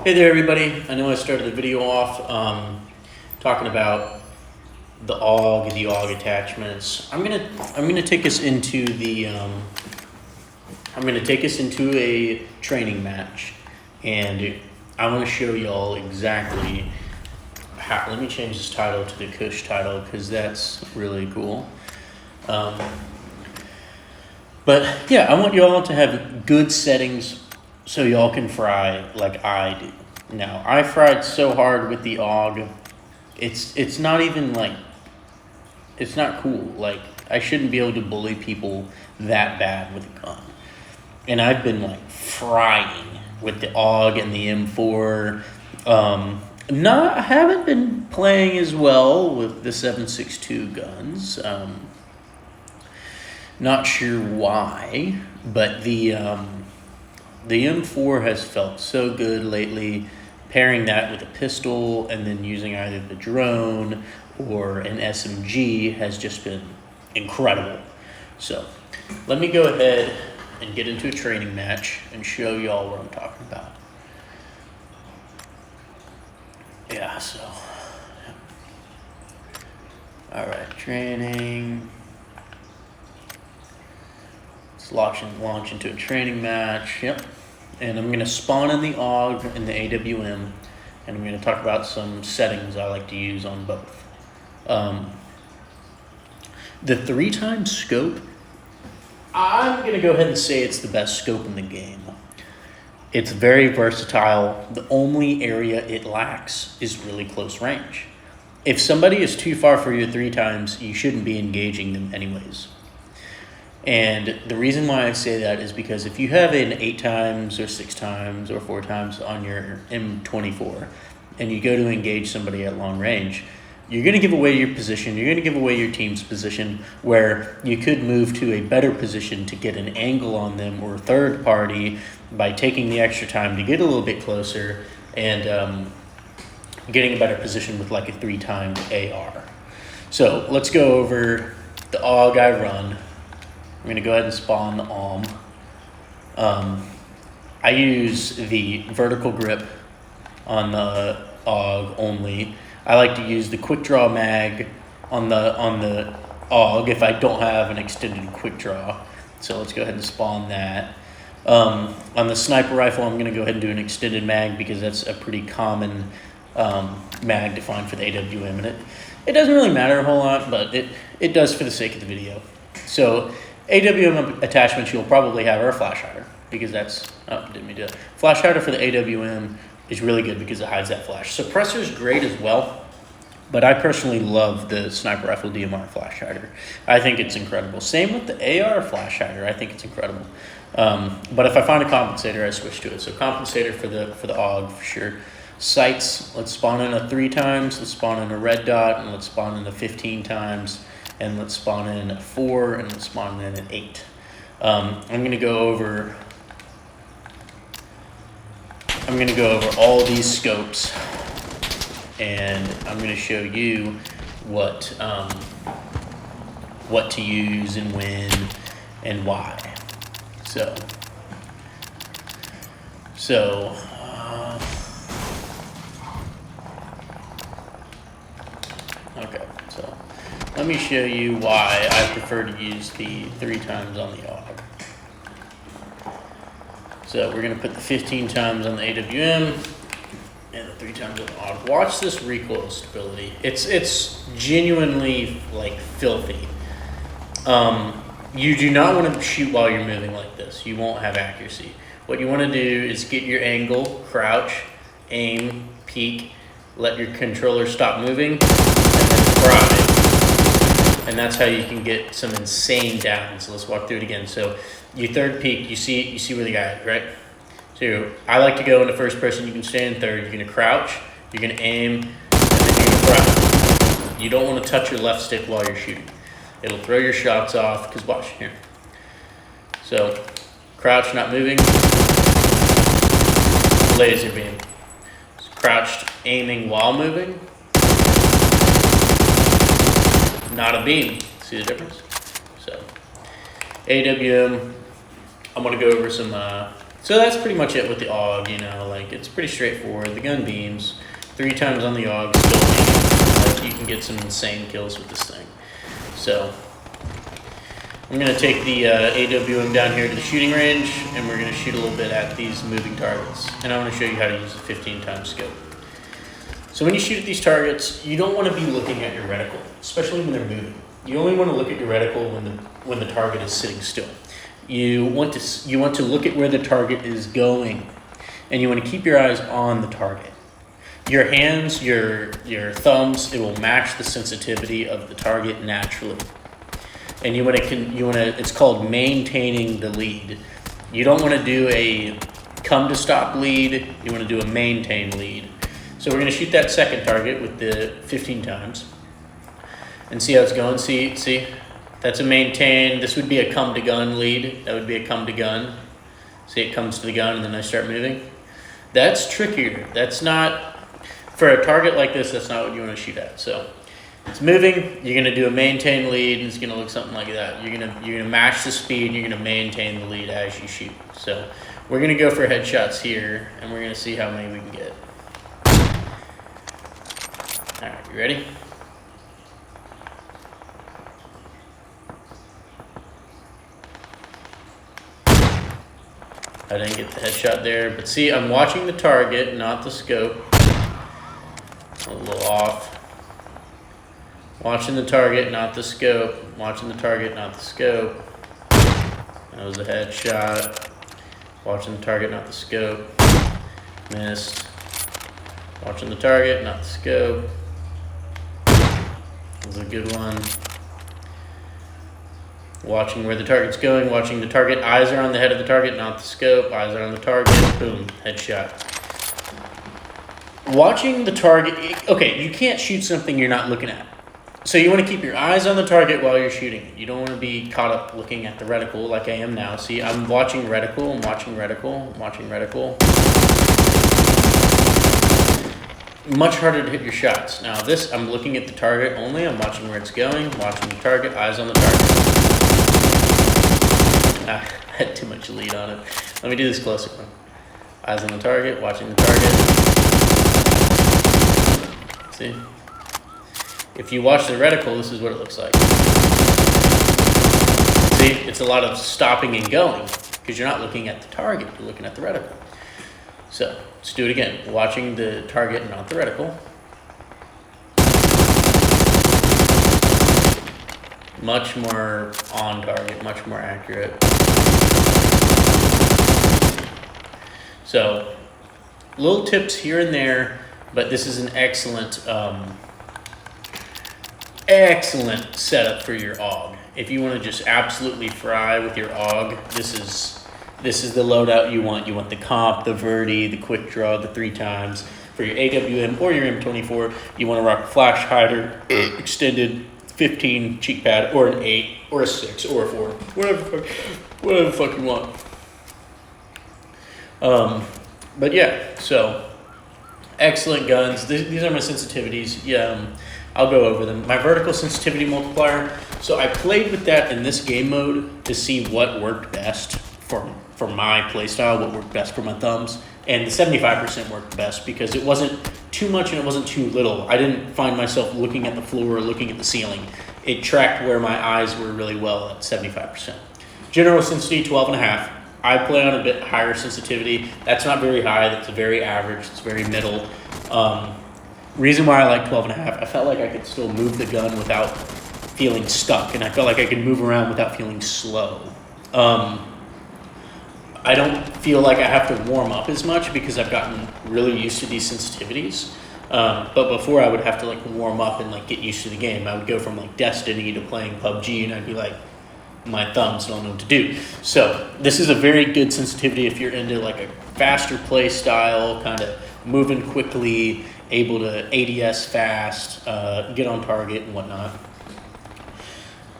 Hey there everybody, I know I started the video off talking about the AUG and the AUG attachments. I'm gonna take us into the a training match, and I want to show y'all exactly how. Let me change this title to the Kush title because that's really cool. But yeah, I want y'all to have good settings so y'all can fry like I do. Now, I fried so hard with the AUG, it's not even like, it's not cool. Like, I shouldn't be able to bully people that bad with a gun. And I've been like frying with the AUG and the M4. I haven't been playing as well with the 7.62 guns. Not sure why, but the M4 has felt so good lately. Pairing that with a pistol and then using either the drone or an SMG has just been incredible. So let me go ahead and get into a training match and show y'all what I'm talking about. Yeah, so. All right, training. Let's launch into a training match. Yep. And I'm going to spawn in the AUG and the AWM, and I'm going to talk about some settings I like to use on both. The 3x scope, I'm going to go ahead and say it's the best scope in the game. It's very versatile. The only area it lacks is really close range. If somebody is too far for your 3x, you shouldn't be engaging them anyways. And the reason why I say that is because if you have an 8x or 6x or 4x on your M24 and you go to engage somebody at long range, you're going to give away your position. You're going to give away your team's position, where you could move to a better position to get an angle on them or third party by taking the extra time to get a little bit closer and getting a better position with like a 3x AR. So let's go over the AUG I run. I'm going to go ahead and spawn the I use the vertical grip on the AUG only. I like to use the QuickDraw mag on the AUG if I don't have an extended QuickDraw. So let's go ahead and spawn that. On the sniper rifle, I'm going to go ahead and do an extended mag because that's a pretty common mag to find for the AWM. And it doesn't really matter a whole lot, but it does for the sake of the video. So AWM attachments you'll probably have are a flash hider, because that's, flash hider for the AWM is really good because it hides that flash. Suppressor is great as well, but I personally love the sniper rifle DMR flash hider. I think it's incredible. Same with the AR flash hider. I think it's incredible. But if I find a compensator, I switch to it. So compensator for the AUG for sure. Sights, let's spawn in a 3x, let's spawn in a red dot, and let's spawn in a 15x. And let's spawn in a 4, and let's spawn in an 8. I'm gonna go over all these scopes, and I'm gonna show you what to use and when and why. Okay, so let me show you why I prefer to use the 3x on the AUG. So we're gonna put the 15x on the AWM and the 3x on the AUG. Watch this recoil stability. It's genuinely like filthy. You do not want to shoot while you're moving like this. You won't have accuracy. What you want to do is get your angle, crouch, aim, peek, let your controller stop moving, and then fry. And that's how you can get some insane downs. So let's walk through it again. So you third peek, you see where the guy is, right? So I like to go into first person. You can stay in third. You're gonna crouch, you're gonna aim, and then you're gonna fry. You don't want to touch your left stick while you're shooting. It'll throw your shots off, because watch here. So crouch, not moving, laser beam. Crouched, aiming while moving, not a beam. See the difference? So AWM, I'm gonna go over some So that's pretty much it with the AUG, you know, like it's pretty straightforward. The gun beams, 3 times on the AUG, still beams. Like you can get some insane kills with this thing. So I'm gonna take the AWM down here to the shooting range, and we're gonna shoot a little bit at these moving targets. And I wanna show you how to use a 15 times scope. So when you shoot at these targets, you don't wanna be looking at your reticle, especially when they're moving. You only wanna look at your reticle when the target is sitting still. You want to look at where the target is going, and you want to keep your eyes on the target. Your hands, your thumbs, it will match the sensitivity of the target naturally. And it's called maintaining the lead. You don't want to do a come to stop lead, you want to do a maintain lead. So we're going to shoot that second target with the 15 times and see how it's going. See, that's a maintain. This would be a come to gun lead. That would be a come to gun. See, it comes to the gun and then I start moving. That's trickier. That's not, for a target like this, that's not what you want to shoot at. So it's moving, you're gonna do a maintain lead, and it's gonna look something like that. You're gonna match the speed, and you're gonna maintain the lead as you shoot. So we're gonna go for headshots here, and we're gonna see how many we can get. All right, you ready? I didn't get the headshot there, but see, I'm watching the target, not the scope. A little off. Watching the target, not the scope. Watching the target, not the scope. That was a headshot. Watching the target, not the scope. Missed. Watching the target, not the scope. That was a good one. Watching where the target's going. Watching the target. Eyes are on the head of the target, not the scope. Eyes are on the target. Boom. Headshot. Watching the target. Okay, you can't shoot something you're not looking at. So you want to keep your eyes on the target while you're shooting. You don't want to be caught up looking at the reticle like I am now. See, I'm watching reticle, I'm watching reticle, I'm watching reticle. Much harder to hit your shots. Now this, I'm looking at the target only. I'm watching where it's going, watching the target, eyes on the target. I had too much lead on it. Let me do this closer one. Eyes on the target, watching the target. See? If you watch the reticle, this is what it looks like. See, it's a lot of stopping and going because you're not looking at the target, you're looking at the reticle. So let's do it again. Watching the target, not the reticle. Much more on target, much more accurate. So little tips here and there, but this is an excellent setup for your AUG. If you want to just absolutely fry with your AUG, this is the loadout you want. You want the comp, the verti, the QuickDraw, the 3 times. For your AWM or your M24, you want to rock a flash hider, extended 15 cheek pad, or an 8, or a 6, or a 4, whatever the fuck you want. But yeah, so excellent guns. These are my sensitivities. Yeah. I'll go over them. My vertical sensitivity multiplier. So I played with that in this game mode to see what worked best for my playstyle, what worked best for my thumbs. And the 75% worked best because it wasn't too much and it wasn't too little. I didn't find myself looking at the floor or looking at the ceiling. It tracked where my eyes were really well at 75%. General sensitivity, 12.5. I play on a bit higher sensitivity. That's not very high. That's very average. It's very middle. Reason why I like 12.5, I felt like I could still move the gun without feeling stuck, and I felt like I could move around without feeling slow. I don't feel like I have to warm up as much because I've gotten really used to these sensitivities. But before I would have to like warm up and like get used to the game. I would go from like Destiny to playing PUBG, and I'd be like, my thumbs don't know what to do. So this is a very good sensitivity if you're into like a faster play style, kind of moving quickly, able to ADS fast, get on target and whatnot.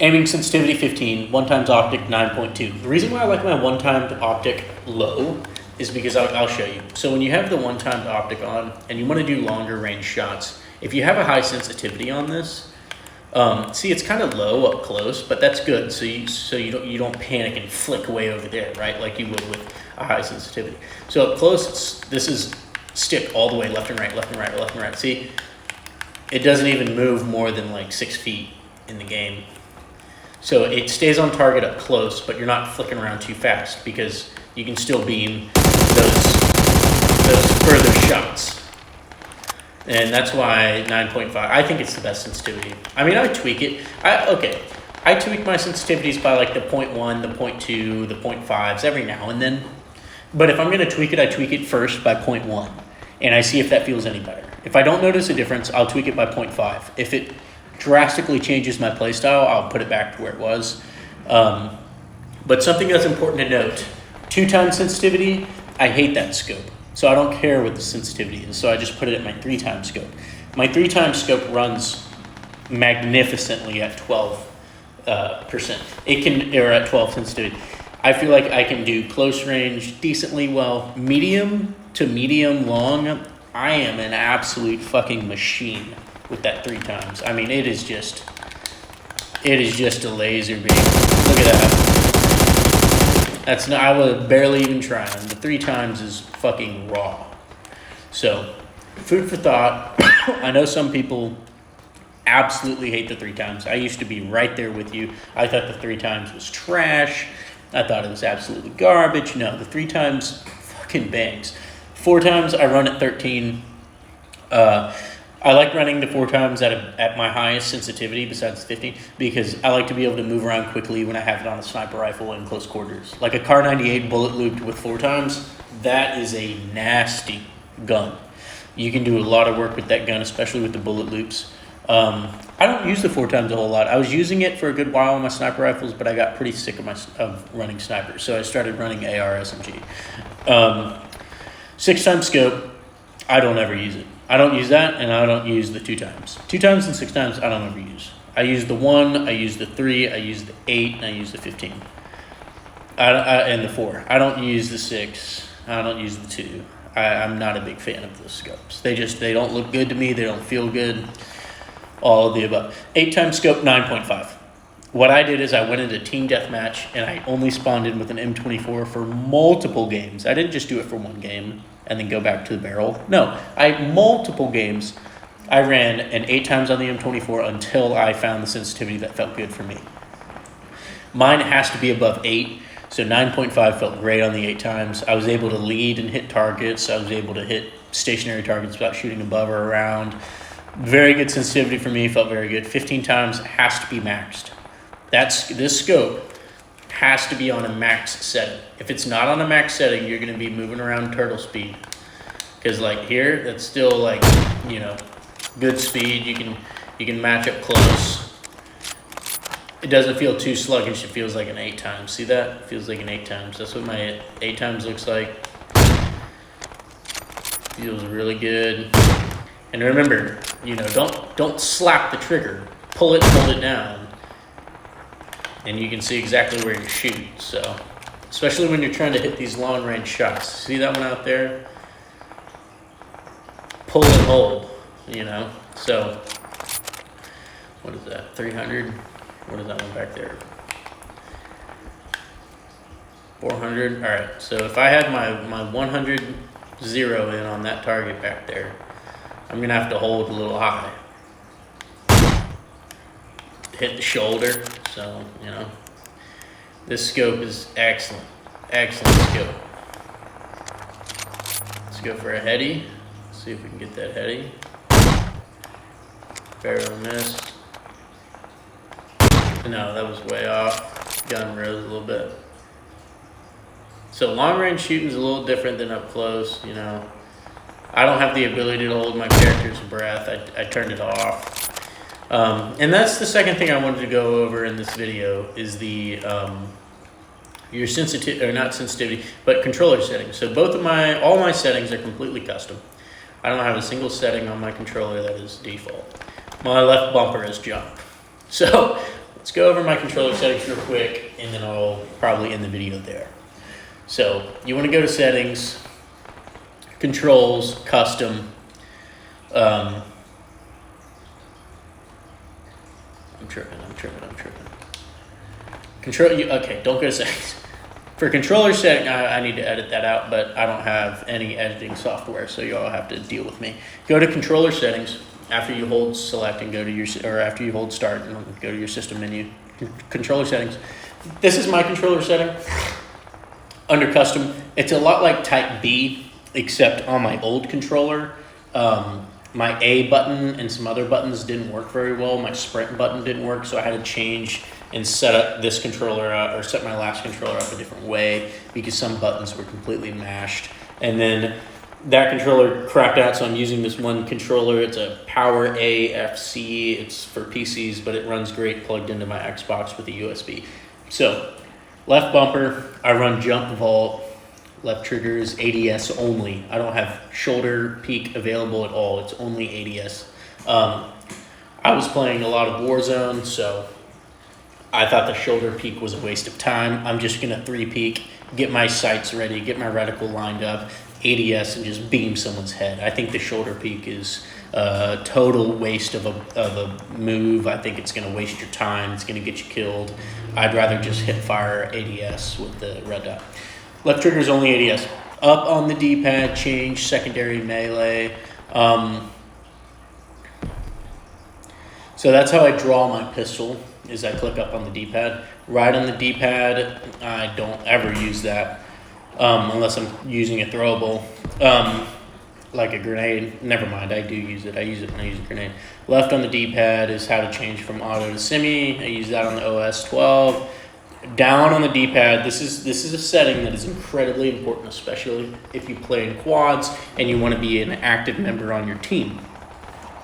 Aiming sensitivity 15, 1 times optic 9.2. The reason why I like my 1 times optic low is because I'll show you. So when you have the 1 times optic on and you want to do longer range shots, if you have a high sensitivity on this, See, it's kind of low up close, but that's good. So you don't panic and flick way over there, right? Like you would with a high sensitivity. So up close, this is stick all the way left and right, left and right, left and right. See, it doesn't even move more than like 6 feet in the game. So it stays on target up close, but you're not flicking around too fast because you can still beam those further shots. And that's why 9.5, I think it's the best sensitivity. I mean, I tweak it. I tweak my sensitivities by like the 0.1, the 0.2, the 0.5s every now and then. But if I'm gonna tweak it, I tweak it first by 0.1. And I see if that feels any better. If I don't notice a difference, I'll tweak it by 0.5. If it drastically changes my playstyle, I'll put it back to where it was. But something that's important to note, 2x sensitivity, I hate that scope. So I don't care what the sensitivity is. So I just put it at my 3x scope. My 3x scope runs magnificently at 12%. Or at 12 sensitivity. I feel like I can do close range decently well. Medium to medium long, I am an absolute fucking machine with that 3x. I mean, it is just a laser beam. Look at that. That's not, I was barely even trying. The 3x is fucking raw. So, food for thought. I know some people absolutely hate the 3x. I used to be right there with you. I thought the 3x was trash. I thought it was absolutely garbage. No, the 3x fucking bangs. 4x I run at 13. I like running the 4x at my highest sensitivity besides 15 because I like to be able to move around quickly when I have it on a sniper rifle in close quarters. Like a Car 98 bullet looped with 4x, that is a nasty gun. You can do a lot of work with that gun, especially with the bullet loops. I don't use the 4x a whole lot. I was using it for a good while on my sniper rifles, but I got pretty sick of running snipers, so I started running AR SMG. 6x scope, I don't ever use it. I don't use that, and I don't use the 2x. 2x and 6x, I don't ever use. I use the 1, I use the 3, I use the 8, and I use the 15. And the 4. I don't use the 6. I don't use the 2. I'm not a big fan of those scopes. They don't look good to me. They don't feel good. All of the above. 8x scope, 9.5. What I did is I went into team deathmatch, and I only spawned in with an M24 for multiple games. I didn't just do it for one game and then go back to the barrel. No, multiple games, I ran an 8x on the M24 until I found the sensitivity that felt good for me. Mine has to be above 8, so 9.5 felt great on the 8x. I was able to lead and hit targets. I was able to hit stationary targets without shooting above or around. Very good sensitivity for me, felt very good. 15x has to be maxed. This scope has to be on a max setting. If it's not on a max setting, you're gonna be moving around turtle speed. Cause like here, that's still like, good speed. You can match up close. It doesn't feel too sluggish. It feels like an 8x. See that? It feels like an 8x. That's what my 8x looks like. Feels really good. And remember, don't slap the trigger. Pull it, hold it down. And you can see exactly where you're shooting. So, especially when you're trying to hit these long range shots. See that one out there? Pull and hold, So, what is that? 300? What is that one back there? 400? All right, so if I had my 100 zero in on that target back there, I'm gonna have to hold a little high. Hit the shoulder, so, this scope is excellent. Excellent scope. Let's go for a heady. See if we can get that heady. Barrel missed. No, that was way off. Gun rose a little bit. So long range shooting is a little different than up close, I don't have the ability to hold my character's breath. I turned it off. And that's the second thing I wanted to go over in this video is the your not sensitivity, but controller settings. So all my settings are completely custom. I don't have a single setting on my controller that is default. My left bumper is jump. So let's go over my controller settings real quick, and then I'll probably end the video there. So you want to go to settings, controls, custom. I'm tripping. Okay, don't go to settings. For controller setting, I need to edit that out, but I don't have any editing software, so you all have to deal with me. Go to controller settings after you hold select and go to your, or after you hold start and go to your system menu. Controller settings. This is my controller setting. Under custom, it's a lot like type B, except on my old controller, my A button and some other buttons didn't work very well. My sprint button didn't work, so I had to change and set up this controller or set my last controller up a different way because some buttons were completely mashed. And then that controller crapped out, so I'm using this one controller. It's a Power AFC. It's for PCs, but it runs great plugged into my Xbox with a USB. So left bumper, I run jump vault. Left trigger is ADS only. I don't have shoulder peak available at all. It's only ADS. I was playing a lot of Warzone, so I thought the shoulder peak was a waste of time. I'm just gonna 3-peak, get my sights ready, get my reticle lined up, ADS, and just beam someone's head. I think the shoulder peak is a total waste of a move. I think it's gonna waste your time. It's gonna get you killed. I'd rather just hit fire ADS with the red dot. Left trigger is only ADS. Up on the D-pad, change secondary melee. So that's how I draw my pistol, is I click up on the D-pad. Right on the D-pad, I don't ever use that unless I'm using a throwable, like a grenade. Never mind, I do use it. I use it when I use a grenade. Left on the D-pad is how to change from auto to semi. I use that on the OS 12. Down on the D-pad, this is a setting that is incredibly important, especially if you play in quads and you want to be an active member on your team.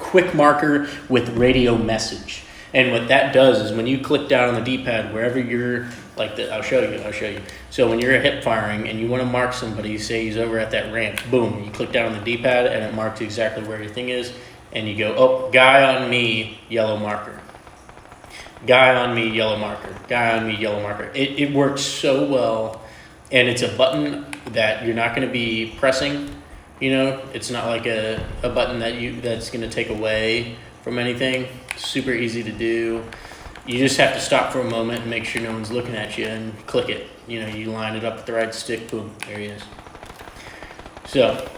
Quick marker with radio message. And what that does is when you click down on the D-pad, wherever you're, I'll show you. So when you're hip firing and you want to mark somebody, say he's over at that ramp, boom, you click down on the D-pad and it marks exactly where your thing is, and you go, oh, guy on me, yellow marker. Guy on me, yellow marker. Guy on me, yellow marker. It works so well, and it's a button that you're not going to be pressing. You know, it's not like a button that's going to take away from anything. Super easy to do. You just have to stop for a moment and make sure no one's looking at you and click it. You know, you line it up with the right stick, boom, there he is. So,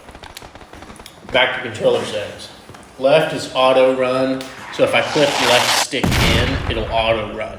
back to controller settings. Left is auto run. So if I click left stick in, it'll auto run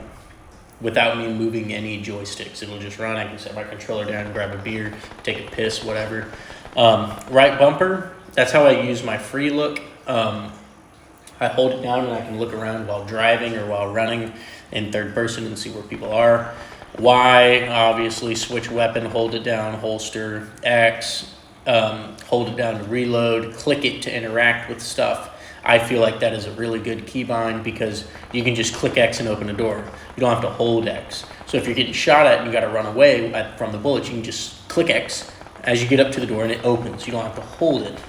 without me moving any joysticks. It'll just run. I can set my controller down, grab a beer, take a piss, whatever. Right bumper, that's how I use my free look. I hold it down and I can look around while driving or while running in third person and see where people are. Y, obviously, switch weapon, hold it down, holster. X, hold it down to reload, click it to interact with stuff. I feel like that is a really good keybind because you can just click X and open a door. You don't have to hold X. So if you're getting shot at and you got to run away from the bullets, you can just click X as you get up to the door and it opens. You don't have to hold it.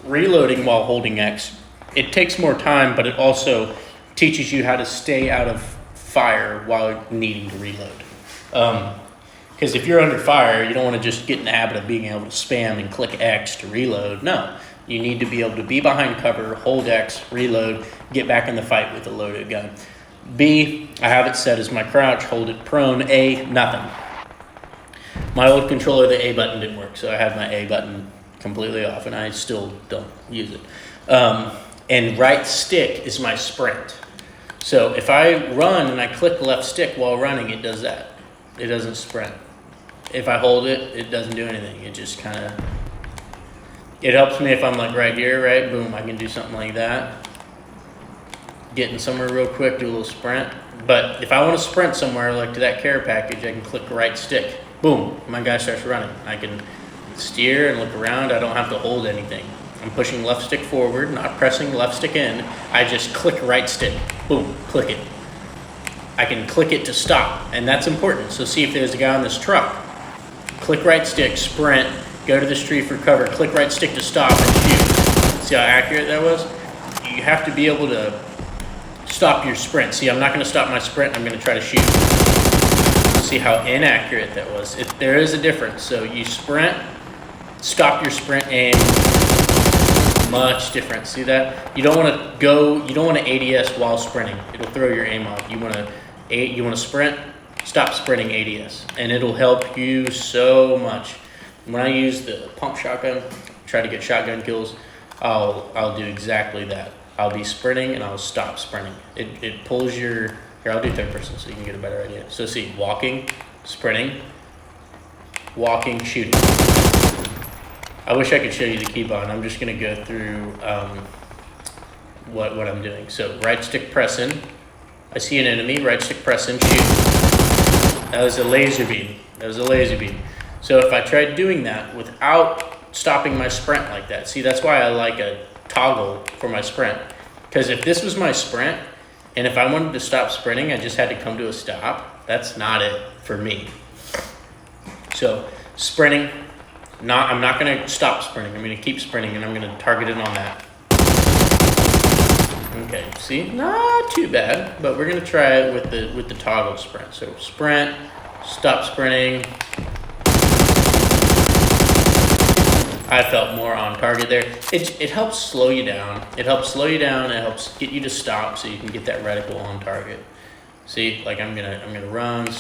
Reloading while holding X, it takes more time, but it also teaches you how to stay out of fire while needing to reload. Because if you're under fire, you don't want to just get in the habit of being able to spam and click X to reload. No. You need to be able to be behind cover, hold X, reload, get back in the fight with a loaded gun. B, I have it set as my crouch, hold it prone. A, nothing. My old controller, the A button didn't work, so I had my A button completely off, and I still don't use it. And right stick is my sprint. So if I run and I click left stick while running, it does that. It doesn't sprint. If I hold it, it doesn't do anything. It just kind of... It helps me if I'm like right here, right? Boom, I can do something like that. Getting somewhere real quick, do a little sprint. But if I want to sprint somewhere, like to that care package, I can click right stick. Boom, my guy starts running. I can steer and look around. I don't have to hold anything. I'm pushing left stick forward, not pressing left stick in. I just click right stick. Boom, click it. I can click it to stop, and that's important. So see if there's a guy on this truck. Click right stick, sprint. Go to this tree for cover, click right stick to stop and shoot. See how accurate that was? You have to be able to stop your sprint. See, I'm not going to stop my sprint, I'm going to try to shoot. See how inaccurate that was? There is a difference. So you sprint, stop your sprint, aim, Much different. See that? You don't want to ADS while sprinting. It'll throw your aim off. You want to sprint, stop sprinting ADS, and it'll help you so much. When I use the pump shotgun, try to get shotgun kills, I'll do exactly that. I'll be sprinting and I'll stop sprinting. It pulls your, here I'll do third person so you can get a better idea. So see, walking, sprinting, walking, shooting. I wish I could show you the key button. I'm just gonna go through what I'm doing. So right stick press in. I see an enemy, right stick press in, shoot. That was a laser beam. So if I tried doing that without stopping my sprint like that, see, that's why I like a toggle for my sprint. Because if this was my sprint, and if I wanted to stop sprinting, I just had to come to a stop. That's not it for me. So sprinting, I'm not gonna stop sprinting. I'm gonna keep sprinting and I'm gonna target it on that. Okay, see, not too bad, but we're gonna try it with the toggle sprint. So sprint, stop sprinting. I felt more on target there. It helps slow you down. It helps get you to stop so you can get that reticle on target. See, like I'm gonna run,